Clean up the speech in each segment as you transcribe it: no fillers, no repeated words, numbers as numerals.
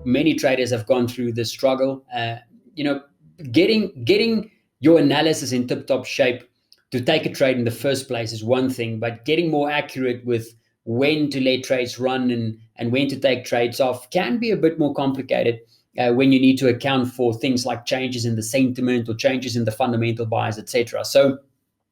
many traders have gone through this struggle. Getting your analysis in tip-top shape to take a trade in the first place is one thing, but getting more accurate with when to let trades run and when to take trades off can be a bit more complicated when you need to account for things like changes in the sentiment or changes in the fundamental bias, etc. So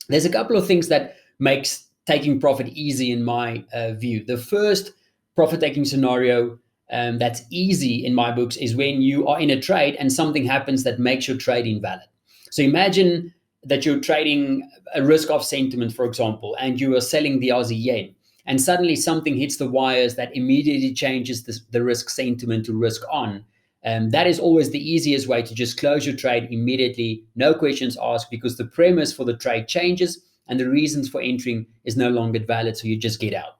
there's a couple of things that makes taking profit easy in my view. The first profit-taking scenario that's easy in my books is when you are in a trade and something happens that makes your trade invalid. So imagine that you're trading a risk-off sentiment, for example, and you are selling the Aussie yen, and suddenly something hits the wires that immediately changes the risk sentiment to risk on. That is always the easiest way to just close your trade immediately, no questions asked, because the premise for the trade changes and the reasons for entering is no longer valid, so you just get out.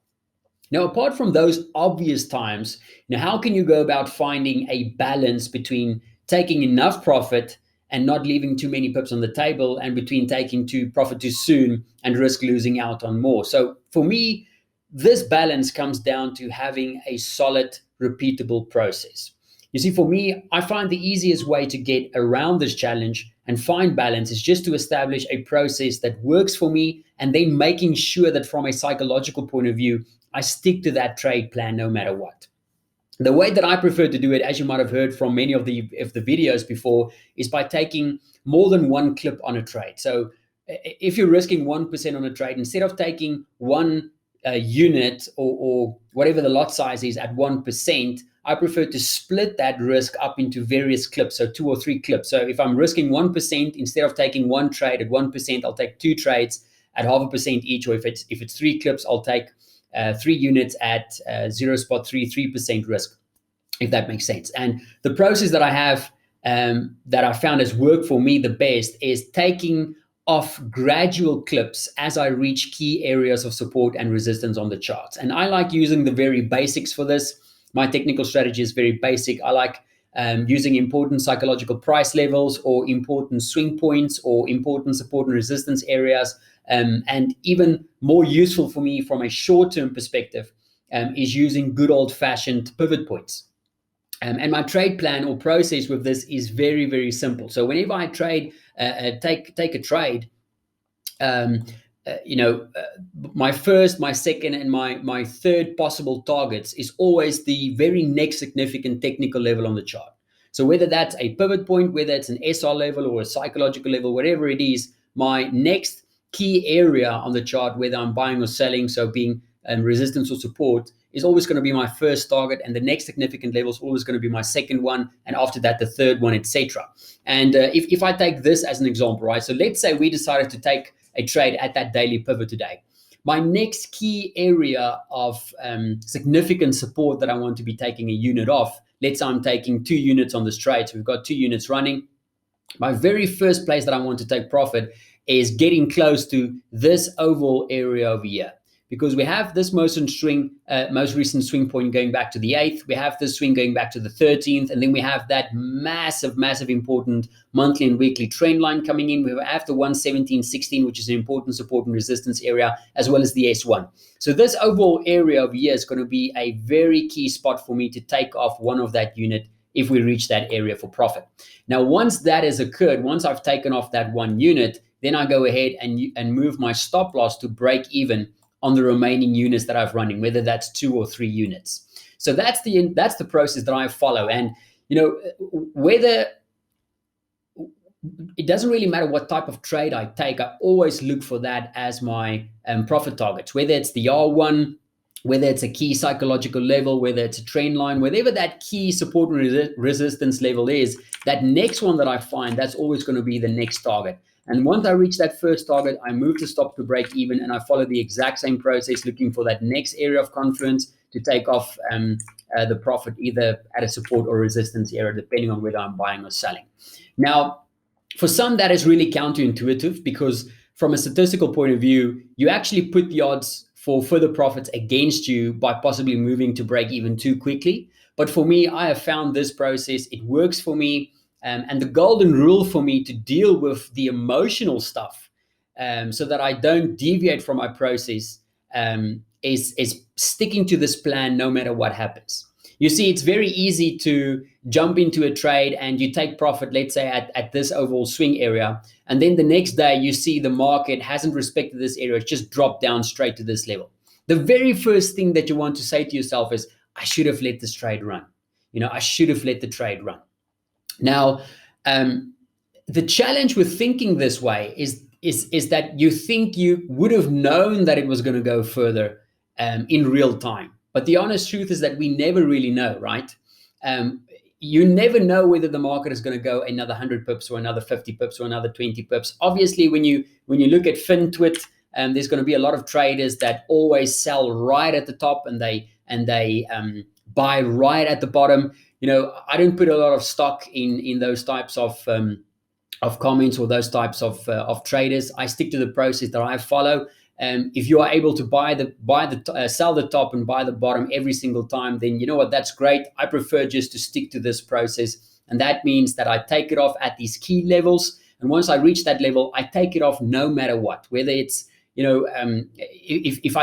Now, apart from those obvious times, how can you go about finding a balance between taking enough profit and not leaving too many pips on the table, and between taking too profit too soon and risk losing out on more? So for me, this balance comes down to having a solid, repeatable process. You see, for me, I find the easiest way to get around this challenge and find balance is just to establish a process that works for me, and then making sure that from a psychological point of view, I stick to that trade plan no matter what. The way that I prefer to do it, as you might have heard from many of the videos before, is by taking more than one clip on a trade. So if you're risking 1% on a trade, instead of taking one unit or whatever the lot size is at 1%, I prefer to split that risk up into various clips, so 2 or 3 clips. So if I'm risking 1%, instead of taking one trade at 1%, I'll take 2 trades at 0.5% each, or if it's 3 clips, I'll take 3 units at 0.33% risk, if that makes sense. And the process that I have that I found has worked for me the best is taking off gradual clips as I reach key areas of support and resistance on the charts. And I like using the very basics for this. My technical strategy is very basic. I like using important psychological price levels, or important swing points, or important support and resistance areas. And even more useful for me from a short-term perspective is using good old-fashioned pivot points. And my trade plan or process with this is very, very simple. So whenever I trade, take a trade, my first, my second, and my third possible targets is always the very next significant technical level on the chart. So whether that's a pivot point, whether it's an SR level or a psychological level, whatever it is, my next key area on the chart, whether I'm buying or selling, so being resistance or support, is always going to be my first target, and the next significant level is always going to be my second one, and after that the third one, etc. And if I take this as an example, right? So let's say we decided to take a trade at that daily pivot today. My next key area of significant support that I want to be taking a unit off, let's say I'm taking 2 units on this trade, so we've got 2 units running. My very first place that I want to take profit is getting close to this overall area over here, because we have this most recent swing point going back to the 8th, we have this swing going back to the 13th, and then we have that massive important monthly and weekly trend line coming in. We have the 117.16, which is an important support and resistance area, as well as the S1. So this overall area over here is going to be a very key spot for me to take off one of that unit if we reach that area for profit. Now, once that has occurred, once I've taken off that one unit, then I go ahead and move my stop loss to break even on the remaining units that I've running, whether that's 2 or 3 units. So that's the process that I follow. And whether it doesn't really matter what type of trade I take, I always look for that as my profit targets, whether it's the R1, whether it's a key psychological level, whether it's a trend line, whatever that key support and resistance level is, that next one that I find, that's always going to be the next target. And once I reach that first target, I move the stop to break even, and I follow the exact same process, looking for that next area of confluence to take off the profit, either at a support or resistance area, depending on whether I'm buying or selling. Now, for some, that is really counterintuitive, because from a statistical point of view, you actually put the odds for further profits against you by possibly moving to break even too quickly. But for me, I have found this process, it works for me. And the golden rule for me to deal with the emotional stuff so that I don't deviate from my process is sticking to this plan no matter what happens. you see, it's very easy to jump into a trade and you take profit, let's say at this overall swing area. And then the next day you see the market hasn't respected this area. It's just dropped down straight to this level. The very first thing that you want to say to yourself is, I should have let this trade run. I should have let the trade run. Now, the challenge with thinking this way is that you think you would have known that it was going to go further in real time. But the honest truth is that we never really know, right? You never know whether the market is going to go another 100 pips or another 50 pips or another 20 pips. Obviously, when you look at FinTwit, there's going to be a lot of traders that always sell right at the top and they buy right at the bottom. I don't put a lot of stock in those types of comments or those types of traders. I stick to the process that I follow. If you are able to sell the top and buy the bottom every single time, then you know what, that's great. I prefer just to stick to this process, and that means that I take it off at these key levels. And once I reach that level, I take it off no matter what. Whether it's if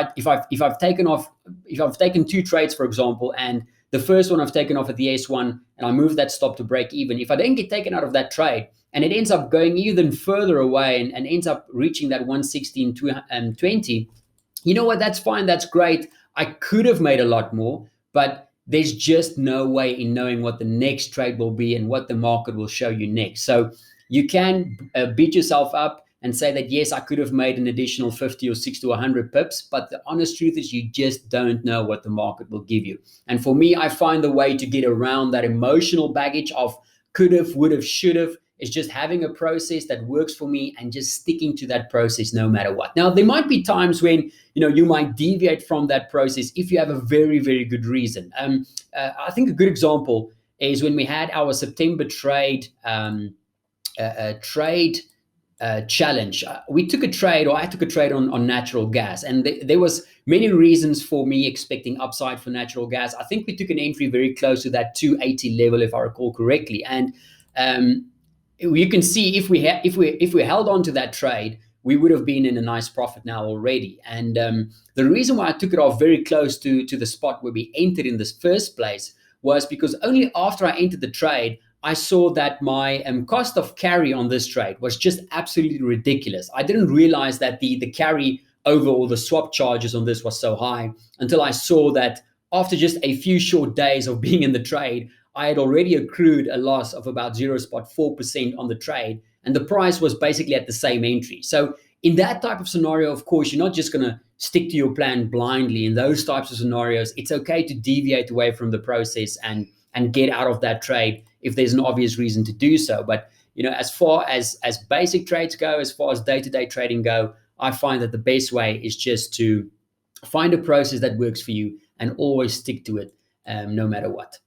I've taken 2 trades, for example, and the first one I've taken off at the S1 and I move that stop to break even. If I don't get taken out of that trade and it ends up going even further away and ends up reaching that 116.20, you know what? That's fine. That's great. I could have made a lot more, but there's just no way in knowing what the next trade will be and what the market will show you next. So you can beat yourself up and say that, yes, I could have made an additional 50 or 60 or 100 pips, but the honest truth is you just don't know what the market will give you. And for me, I find the way to get around that emotional baggage of could have, would have, should have, is just having a process that works for me and just sticking to that process no matter what. Now, there might be times when you might deviate from that process if you have a very, very good reason. I think a good example is when we had our September trade challenge. We took a trade, or I took a trade on natural gas, and there was many reasons for me expecting upside for natural gas. I think we took an entry very close to that 280 level, if I recall correctly, and you can see if we held on to that trade, we would have been in a nice profit now already. And the reason why I took it off very close to the spot where we entered in this first place was because only after I entered the trade, I saw that my cost of carry on this trade was just absolutely ridiculous. I didn't realize that the carry over all the swap charges on this was so high until I saw that after just a few short days of being in the trade, I had already accrued a loss of about 0.4% on the trade, and the price was basically at the same entry. So in that type of scenario, of course, you're not just going to stick to your plan blindly. In those types of scenarios, it's okay to deviate away from the process and get out of that trade if there's an obvious reason to do so. But as far as basic trades go, as far as day-to-day trading go, I find that the best way is just to find a process that works for you and always stick to it, no matter what.